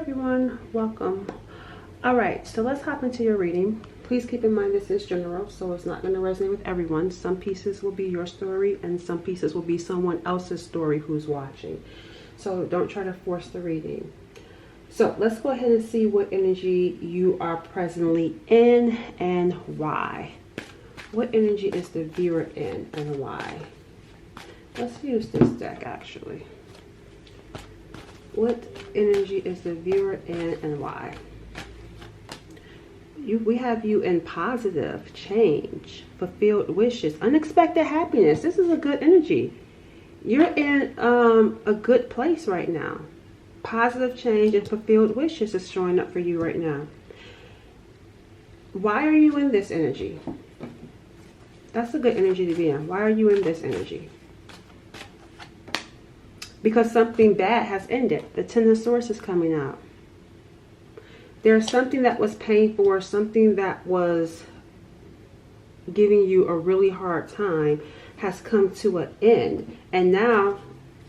everyone, welcome. All right, so let's hop into your reading. Please keep in mind this is general, so it's not going to resonate with everyone. Some pieces will be your story and some pieces will be someone else's story who's watching. So don't try to force the reading. So let's go ahead and see what energy you are presently in and why. What energy is the viewer in and why? Let's use this deck actually. What energy is the viewer in and why? We have you in positive change, fulfilled wishes, unexpected happiness. This is a good energy. You're in a good place right now. Positive change and fulfilled wishes is showing up for you right now. Why are you in this energy? That's a good energy to be in. Why are you in this energy? Because something bad has ended. The Ten of Swords is coming out. There's something that was painful or something that was giving you a really hard time has come to an end. And now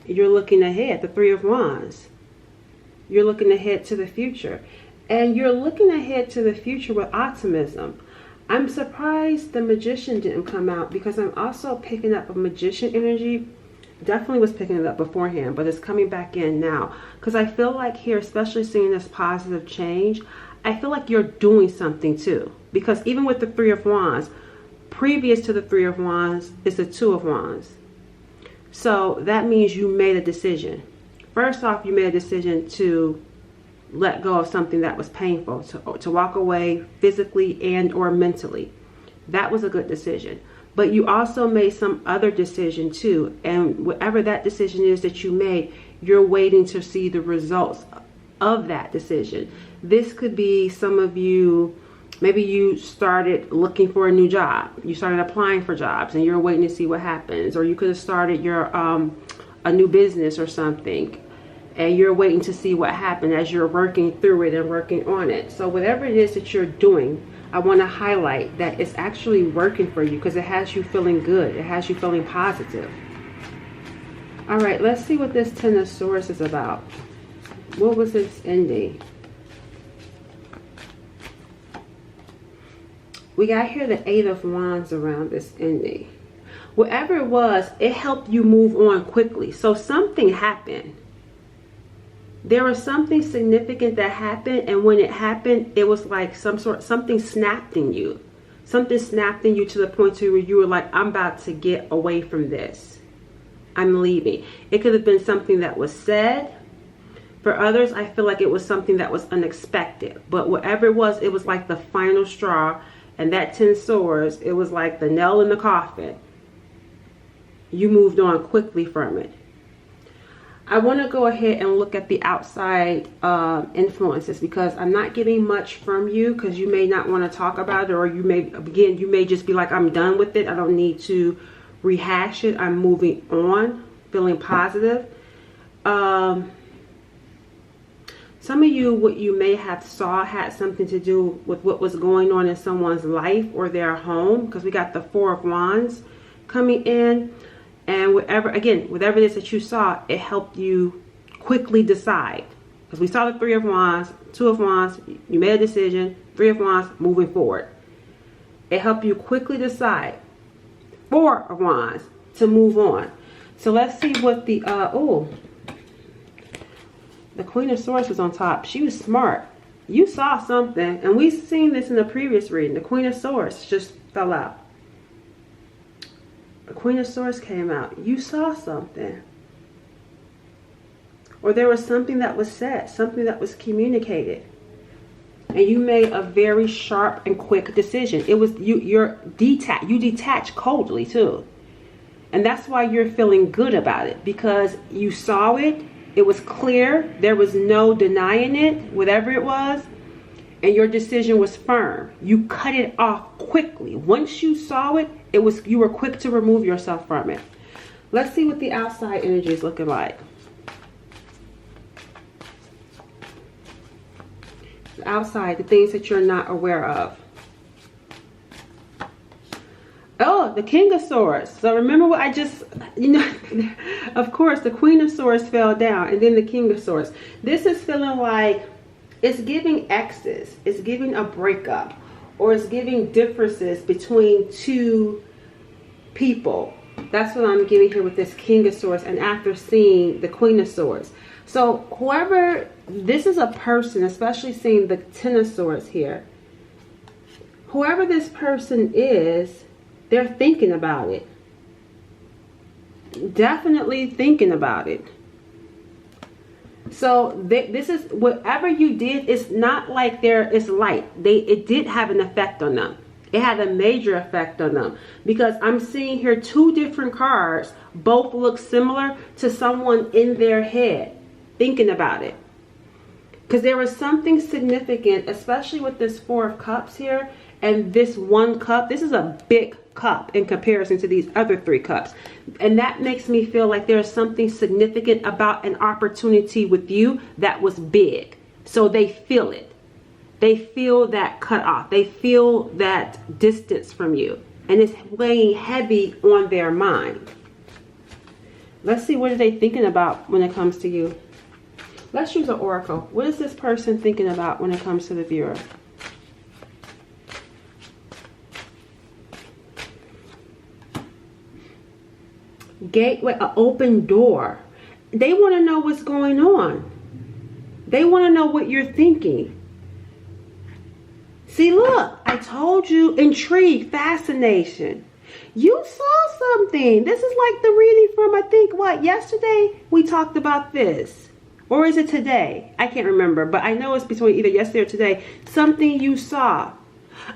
you're looking ahead, the Three of Wands. You're looking ahead to the future. And you're looking ahead to the future with optimism. I'm surprised the Magician didn't come out because I'm also picking up a Magician energy. Definitely was picking it up beforehand, but it's coming back in now. Because I feel like here, especially seeing this positive change, I feel like you're doing something too. Because even with the Three of Wands, previous to the Three of Wands is the Two of Wands. So that means you made a decision. First off, you made a decision to let go of something that was painful, to walk away physically and or mentally. That was a good decision. But you also made some other decision too. And whatever that decision is that you made, you're waiting to see the results of that decision. This could be some of you, maybe you started looking for a new job. You started applying for jobs and you're waiting to see what happens. Or you could have started your a new business or something. And you're waiting to see what happened as you're working through it and working on it. So whatever it is that you're doing, I want to highlight that it's actually working for you because it has you feeling good. It has you feeling positive. All right, let's see what this Ten of Swords is about. What was its ending? We got here the Eight of Wands around this ending. Whatever it was, it helped you move on quickly. So something happened. There was something significant that happened, and when it happened, it was like something snapped in you. Something snapped in you to the point where you were like, I'm about to get away from this. I'm leaving. It could have been something that was said. For others, I feel like it was something that was unexpected. But whatever it was like the final straw. And that Ten of Swords, it was like the nail in the coffin. You moved on quickly from it. I want to go ahead and look at the outside influences because I'm not getting much from you because you may not want to talk about it, or you may just be like, I'm done with it. I don't need to rehash it. I'm moving on, feeling positive. Some of you, what you may have saw had something to do with what was going on in someone's life or their home, because we got the Four of Wands coming in. And whatever it is that you saw, it helped you quickly decide. Because we saw the Three of Wands, Two of Wands, you made a decision, Three of Wands, moving forward. It helped you quickly decide. Four of Wands, to move on. So let's see what the, the Queen of Swords was on top. She was smart. You saw something, and we've seen this in the previous reading. The Queen of Swords just fell out. The Queen of Swords came out. You saw something. Or there was something that was said, something that was communicated. And you made a very sharp and quick decision. It was you detached coldly too. And that's why you're feeling good about it, because you saw it. It was clear. There was no denying it, whatever it was. And your decision was firm. You cut it off quickly. Once you saw it, you were quick to remove yourself from it. Let's see what the outside energy is looking like. The outside, the things that you're not aware of. Oh, the King of Swords. So remember what I just, of course, the Queen of Swords fell down, and then the King of Swords. This is feeling like It's giving exes. It's giving a breakup. Or it's giving differences between two people. That's what I'm getting here with this King of Swords, and after seeing the Queen of Swords. So whoever, this is a person, especially seeing the Ten of Swords here. Whoever this person is, they're thinking about it. Definitely thinking about it. So this is, whatever you did, it's not like it's light. It did have an effect on them. It had a major effect on them, because I'm seeing here two different cards. Both look similar to someone in their head thinking about it. Because there was something significant, especially with this Four of Cups here and this one cup. This is a big cup in comparison to these other three cups. And that makes me feel like there's something significant about an opportunity with you that was big. So they feel it. They feel that cut off. They feel that distance from you. And it's weighing heavy on their mind. Let's see, what are they thinking about when it comes to you? Let's use an oracle. What is this person thinking about when it comes to the viewer? Gateway, an open door. They want to know what's going on. They want to know what you're thinking. See, look, I told you, intrigue, fascination. You saw something. This is like the reading from, I think, what, yesterday we talked about this. Or is it today? I can't remember, but I know it's between either yesterday or today. Something you saw.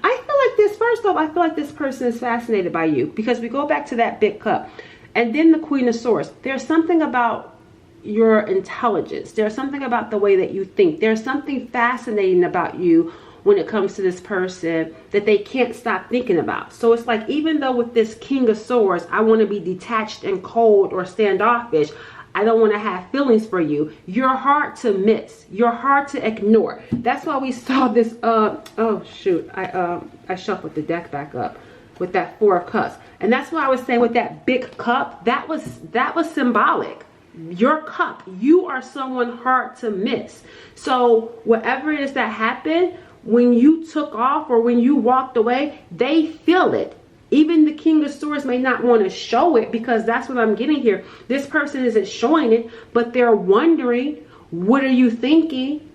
I feel like this, first off, I feel like this person is fascinated by you, because we go back to that big cup. And then the Queen of Swords. There's something about your intelligence. There's something about the way that you think. There's something fascinating about you when it comes to this person that they can't stop thinking about. So it's like, even though with this King of Swords, I want to be detached and cold or standoffish, I don't want to have feelings for you. You're hard to miss. You're hard to ignore. That's why we saw this, oh shoot, I shuffled the deck back up with that Four of Cups. And that's why I was saying with that big cup, that was symbolic. Your cup, you are someone hard to miss. So whatever it is that happened, when you took off or when you walked away, they feel it. Even the King of Swords may not want to show it, because that's what I'm getting here. This person isn't showing it, but they're wondering, what are you thinking?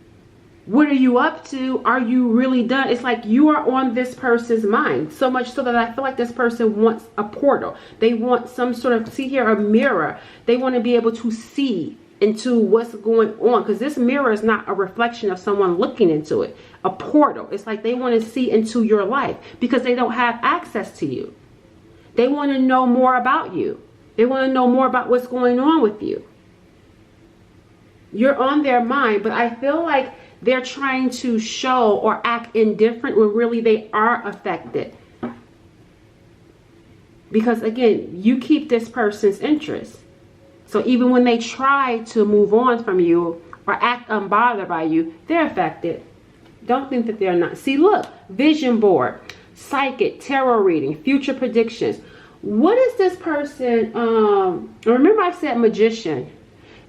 What are you up to? Are you really done? It's like you are on this person's mind, so much so that I feel like this person wants a portal. They want some sort of, see here, a mirror. They want to be able to see into what's going on, because this mirror is not a reflection of someone looking into it. A portal. It's like they want to see into your life, because they don't have access to you. They want to know more about you. They want to know more about what's going on with you. You're on their mind, but I feel like they're trying to show or act indifferent when really they are affected. Because again, you keep this person's interest. So even when they try to move on from you or act unbothered by you, they're affected. Don't think that they're not. See, look, vision board, psychic, tarot reading, future predictions. What is this person? Remember I said magician.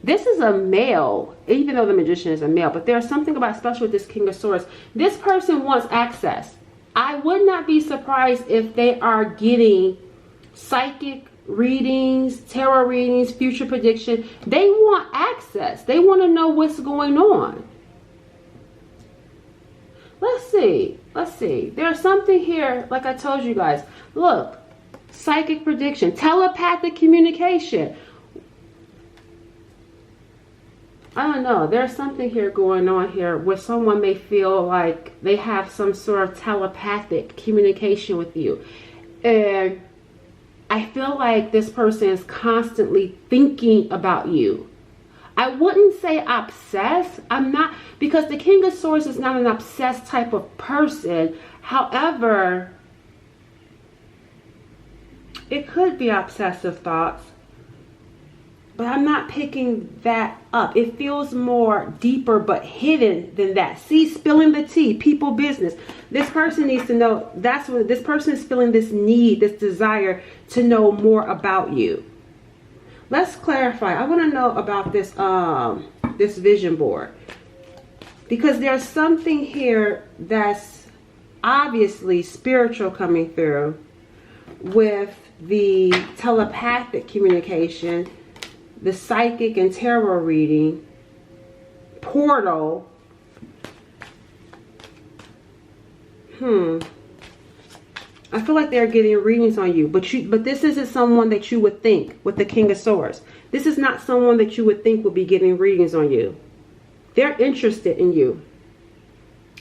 This is a male, even though the magician is a male, but there's something about special with this King of Swords. This person wants access. I would not be surprised if they are getting psychic readings, tarot readings, future prediction. They want access. They want to know what's going on. Let's see. Let's see. There's something here, like I told you guys. Look, psychic prediction, telepathic communication. I don't know. There's something here going on here where someone may feel like they have some sort of telepathic communication with you. And I feel like this person is constantly thinking about you. I wouldn't say obsessed. I'm not, because the King of Swords is not an obsessed type of person. However, it could be obsessive thoughts. But I'm not picking that up. It feels more deeper but hidden than that. See, spilling the tea, people business. This person needs to know, that's what this person is feeling, this need, this desire to know more about you. Let's clarify. I want to know about this this vision board. Because there's something here that's obviously spiritual coming through with the telepathic communication, the psychic and tarot reading, portal. I feel like they're getting readings on you, but this isn't someone that you would think with the King of Swords. This is not someone that you would think would be getting readings on you. They're interested in you,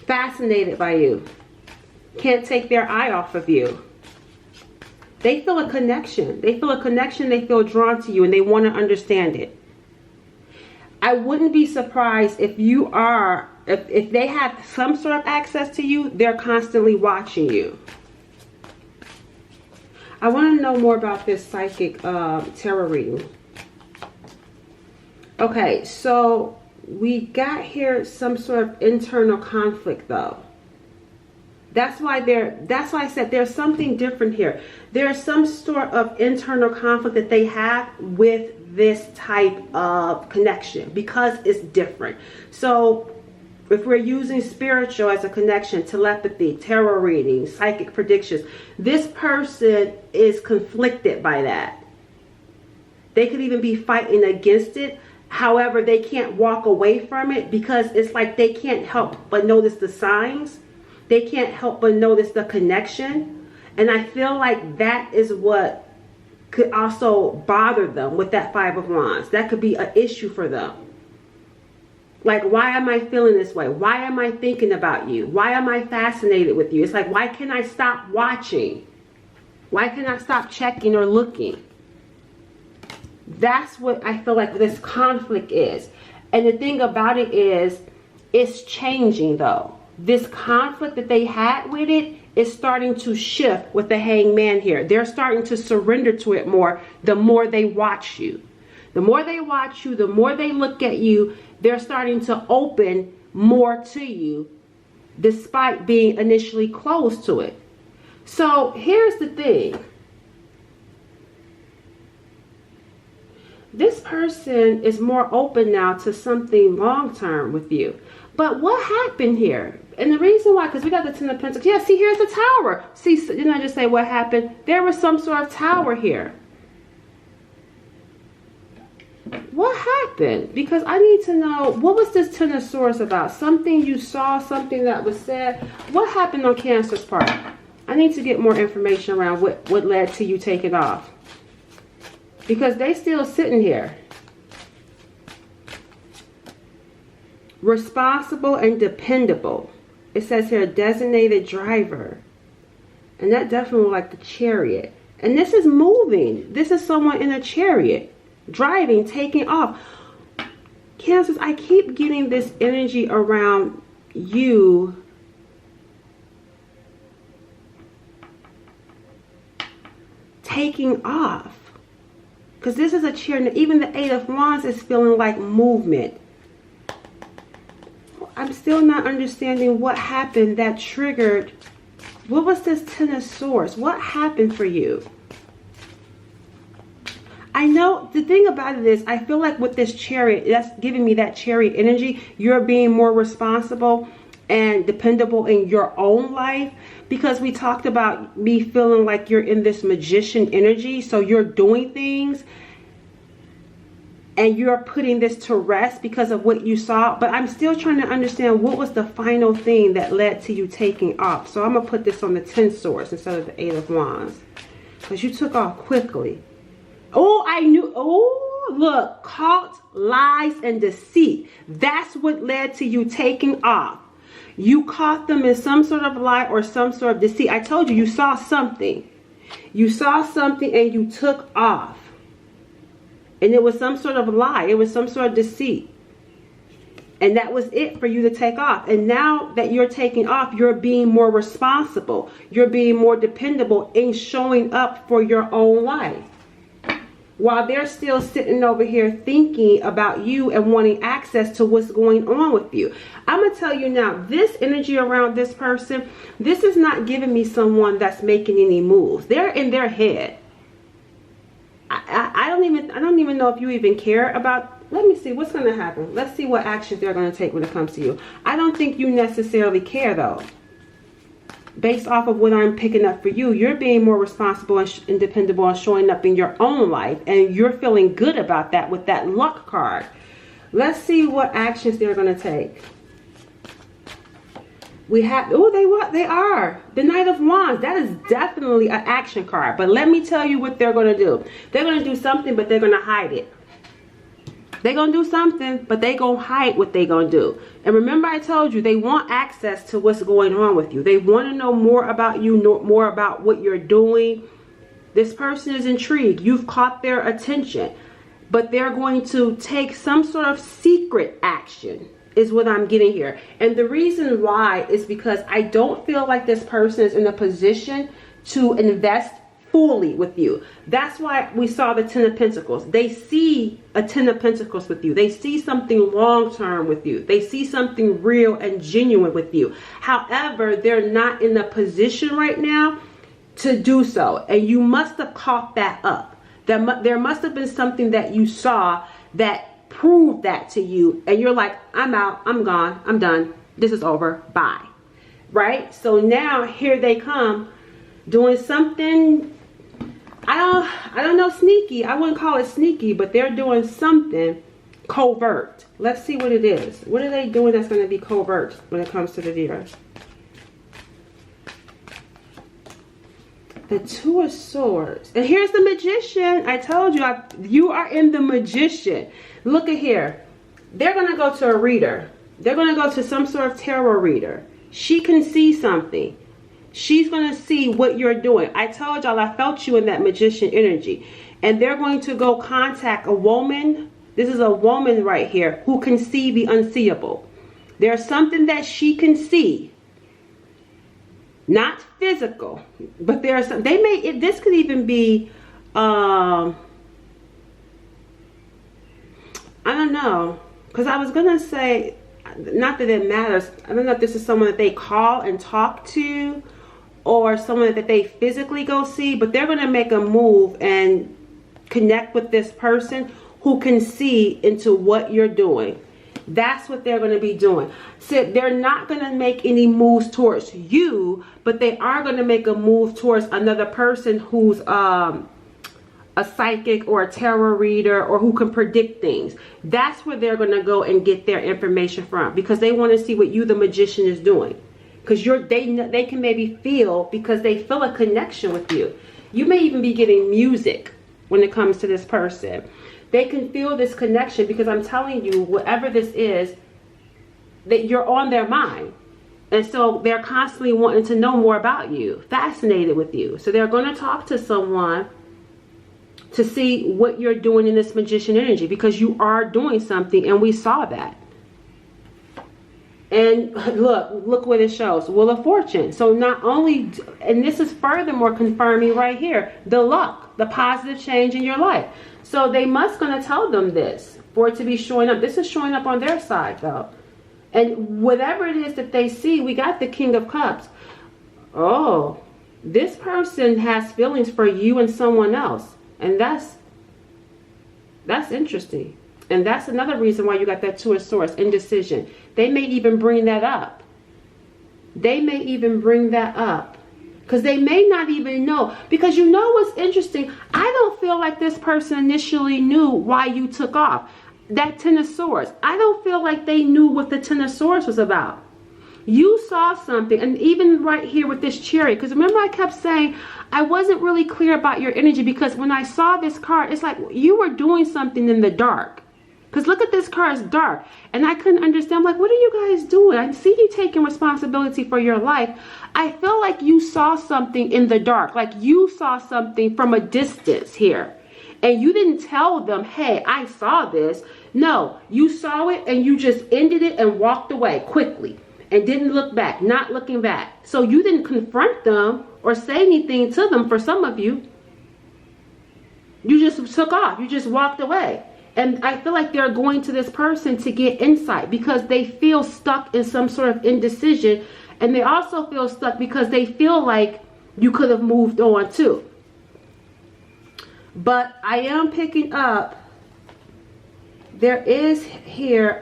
fascinated by you, can't take their eye off of you. They feel a connection. They feel a connection. They feel drawn to you, and they want to understand it. I wouldn't be surprised if you are, if they have some sort of access to you, they're constantly watching you. I want to know more about this psychic tarot reading. Okay, so we got here some sort of internal conflict though. That's why I said there's something different here. There's some sort of internal conflict that they have with this type of connection because it's different. So if we're using spiritual as a connection, telepathy, tarot reading, psychic predictions, this person is conflicted by that. They could even be fighting against it. However, they can't walk away from it because it's like they can't help but notice the signs. They can't help but notice the connection. And I feel like that is what could also bother them with that Five of Wands. That could be an issue for them. Like, why am I feeling this way? Why am I thinking about you? Why am I fascinated with you? It's like, why can't I stop watching? Why can't I stop checking or looking? That's what I feel like this conflict is. And the thing about it is, it's changing though. This conflict that they had with it is starting to shift with the Hangman here. They're starting to surrender to it more the more they watch you. The more they watch you, the more they look at you, they're starting to open more to you despite being initially closed to it. So here's the thing. This person is more open now to something long-term with you. But what happened here? And the reason why, because we got the Ten of Pentacles. Yeah, see, here's the Tower. See, didn't I just say what happened? There was some sort of tower here. What happened? Because I need to know, what was this Ten of Swords about? Something you saw, something that was said. What happened on Cancer's part? I need to get more information around what led to you taking off. Because they still sitting here. Responsible and dependable. It says here, designated driver. And that definitely like the Chariot. And this is moving. This is someone in a chariot. Driving, taking off. Cancers, I keep getting this energy around you. Taking off. Because this is a chariot. Even the Eight of Wands is feeling like movement. I'm still not understanding what happened that triggered. What was this Ten of Swords? What happened for you? I know the thing about it is I feel like with this Chariot, that's giving me that Chariot energy. You're being more responsible and dependable in your own life, because we talked about me feeling like you're in this magician energy. So you're doing things and you're putting this to rest because of what you saw. But I'm still trying to understand what was the final thing that led to you taking off. So I'm going to put this on the 10 swords instead of the 8 of wands. Because you took off quickly. Oh, I knew. Oh, look. Caught, lies, and deceit. That's what led to you taking off. You caught them in some sort of lie or some sort of deceit. I told you, you saw something. You saw something and you took off. And it was some sort of lie. It was some sort of deceit. And that was it for you to take off. And now that you're taking off, you're being more responsible. You're being more dependable in showing up for your own life. While they're still sitting over here thinking about you and wanting access to what's going on with you. I'm going to tell you now, this energy around this person, this is not giving me someone that's making any moves. They're in their head. I don't even know if you even care about let me see what's going to happen. Let's see what actions they're going to take when it comes to you. I don't think you necessarily care, though. Based off of what I'm picking up for you, you're being more responsible and dependable and showing up in your own life. And you're feeling good about that with that luck card. Let's see what actions they're going to take. We have, oh, they are. The Knight of Wands. That is definitely an action card. But let me tell you what they're going to do. They're going to do something, but they're going to hide it. They're going to do something, but they're going to hide what they're going to do. And remember I told you, they want access to what's going on with you. They want to know more about you, more about what you're doing. This person is intrigued. You've caught their attention. But they're going to take some sort of secret action, is what I'm getting here. And the reason why is because I don't feel like this person is in a position to invest fully with you. That's why we saw the Ten of Pentacles. They see a Ten of Pentacles with you. They see something long-term with you. They see something real and genuine with you. However, they're not in a position right now to do so. And you must have caught that up. There must have been something that you saw that proved that to you. And you're like, I'm out. I'm gone. I'm done. This is over. Bye. Right? So now here they come doing something. I don't know, sneaky. I wouldn't call it sneaky, but they're doing something covert. Let's see what it is. What are they doing that's going to be covert when it comes to the deer? The Two of Swords. And here's the Magician. I told you, you are in the Magician. Look at here. They're going to go to a reader. They're going to go to some sort of tarot reader. She can see something. She's going to see what you're doing. I told y'all I felt you in that Magician energy. And they're going to go contact a woman. This is a woman right here who can see the unseeable. There's something that she can see. Not physical. But there's some, they may, this could even be, I don't know. Because I was going to say, not that it matters. I don't know if this is someone that they call and talk to, or someone that they physically go see, but they're going to make a move and connect with this person who can see into what you're doing. That's what they're going to be doing. So they're not going to make any moves towards you, but they are going to make a move towards another person who's a psychic or a tarot reader or who can predict things. That's where they're going to go and get their information from, because they want to see what you, the Magician, is doing. Because they can maybe feel, because they feel a connection with you. You may even be getting music when it comes to this person. They can feel this connection, because I'm telling you, whatever this is, that you're on their mind. And so they're constantly wanting to know more about you, fascinated with you. So they're going to talk to someone to see what you're doing in this Magician energy, because you are doing something, and we saw that. And look what it shows. Wheel of Fortune. So not only, and this is furthermore confirming right here, the luck, the positive change in your life. So they must going to tell them this for it to be showing up. This is showing up on their side though. And whatever it is that they see, we got the King of Cups. Oh, this person has feelings for you and someone else. And that's interesting. And that's another reason why you got that Two of Swords, indecision. They may even bring that up. They may even bring that up. Because they may not even know. Because you know what's interesting? I don't feel like this person initially knew why you took off. That Ten of Swords. I don't feel like they knew what the Ten of Swords was about. You saw something. And even right here with this Chariot. Because remember I kept saying, I wasn't really clear about your energy. Because when I saw this card, it's like you were doing something in the dark. Because look at this card, it's dark. And I couldn't understand, like, what are you guys doing? I see you taking responsibility for your life. I feel like you saw something in the dark. Like you saw something from a distance here. And you didn't tell them, hey, I saw this. No, you saw it and you just ended it and walked away quickly. And didn't look back, not looking back. So you didn't confront them or say anything to them for some of you. You just took off. You just walked away. And I feel like they're going to this person to get insight because they feel stuck in some sort of indecision. And they also feel stuck because they feel like you could have moved on too. But I am picking up there is here,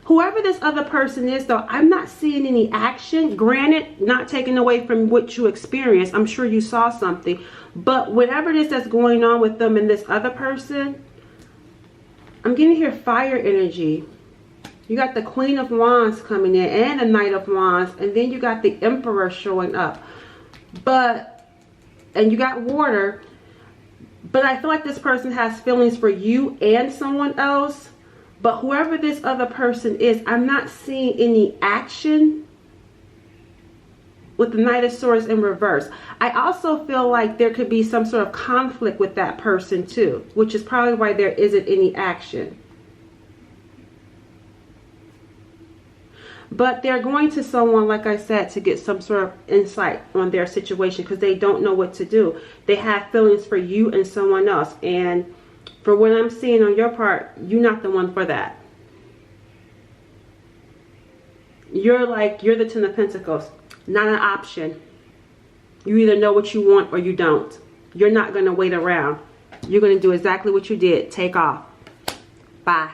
whoever this other person is, though, I'm not seeing any action. Granted, not taking away from what you experienced. I'm sure you saw something. But whatever it is that's going on with them and this other person, I'm getting here fire energy. You got the Queen of Wands coming in and the Knight of Wands. And then you got the Emperor showing up. And you got water. But I feel like this person has feelings for you and someone else. But whoever this other person is, I'm not seeing any action with the Knight of Swords in reverse. I also feel like there could be some sort of conflict with that person too, which is probably why there isn't any action. But they're going to someone, like I said, to get some sort of insight on their situation because they don't know what to do. They have feelings for you and someone else. And for what I'm seeing on your part, you're not the one for that. You're the Ten of Pentacles. Not an option. You either know what you want or you don't. You're not going to wait around. You're going to do exactly what you did. Take off. Bye.